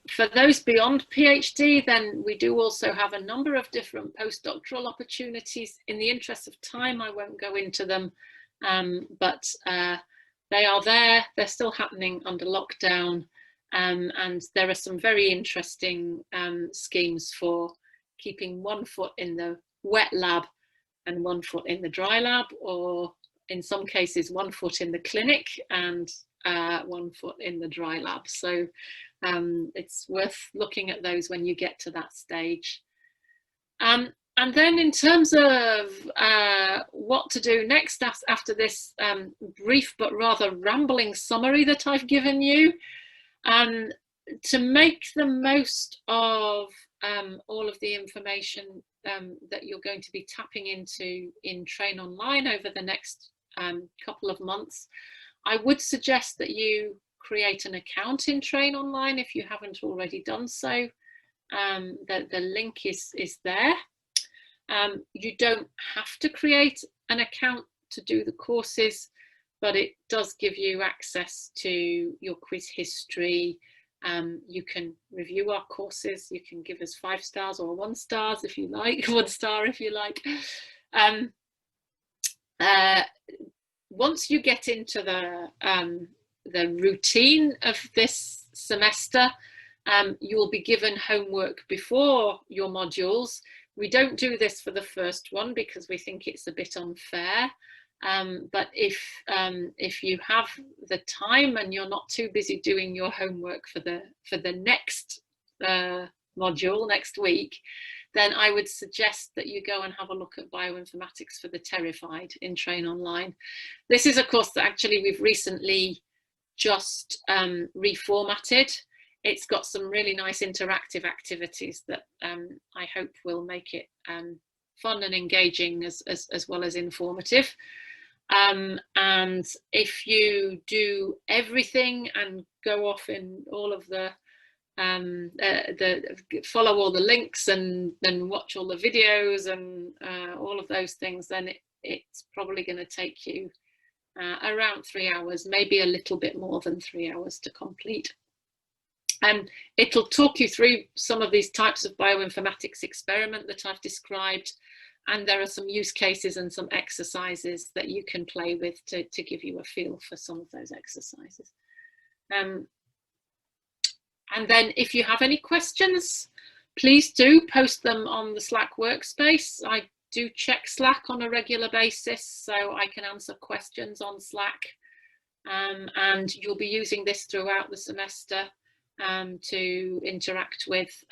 For those beyond PhD, then we do also have a number of different postdoctoral opportunities. In the interest of time, I won't go into them, but they are there. They're still happening under lockdown, and there are some very interesting schemes for keeping one foot in the wet lab and 1 foot in the dry lab, or in some cases 1 foot in the clinic and 1 foot in the dry lab. So it's worth looking at those when you get to that stage. And then in terms of what to do next after this brief but rather rambling summary that I've given you, to make the most of all of the information that you're going to be tapping into in Train Online over the next couple of months, I would suggest that you create an account in Train Online if you haven't already done so. The link is there. You don't have to create an account to do the courses, but it does give you access to your quiz history. You can review our courses. You can give us 5 stars or 1 star if you like, 1 star if you like. Once you get into the routine of this semester, you will be given homework before your modules. We don't do this for the first one because we think it's a bit unfair. But if you have the time and you're not too busy doing your homework for the next module next week, then I would suggest that you go and have a look at bioinformatics for the terrified in Train Online. This is a course that actually we've recently just reformatted. It's got some really nice interactive activities that I hope will make it fun and engaging as well as informative. And if you do everything and go off in all of the follow all the links and then watch all the videos and all of those things, then it's probably going to take you around 3 hours, maybe a little bit more than 3 hours to complete. It'll talk you through some of these types of bioinformatics experiment that I've described, and there are some use cases and some exercises that you can play with to give you a feel for some of those exercises. And then if you have any questions, please do post them on the Slack workspace. I do check Slack on a regular basis, so I can answer questions on Slack. And you'll be using this throughout the semester to interact with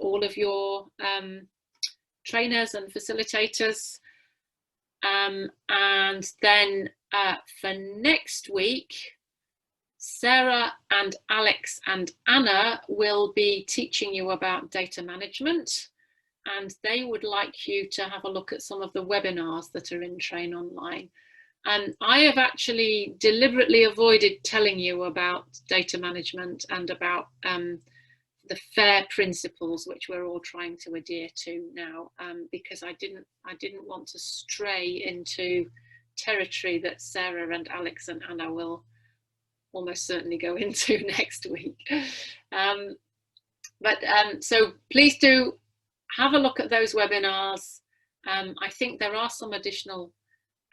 all of your trainers and facilitators. And then for next week, Sarah and Alex and Anna will be teaching you about data management, and they would like you to have a look at some of the webinars that are in Train Online. And I have actually deliberately avoided telling you about data management and about the FAIR principles, which we're all trying to adhere to now, because I didn't want to stray into territory that Sarah and Alex and Anna will almost certainly go into next week. So please do have a look at those webinars. I think there are some additional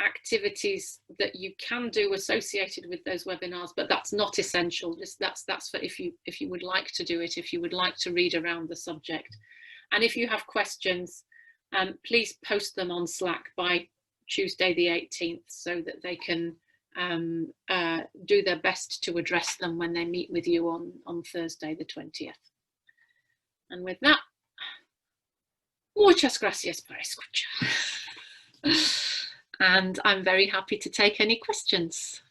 activities that you can do associated with those webinars, but that's not essential. That's for if you would like to do it, if you would like to read around the subject. And if you have questions, please post them on Slack by Tuesday the 18th so that they can do their best to address them when they meet with you on Thursday the 20th. And with that, muchas gracias por escuchar. And I'm very happy to take any questions.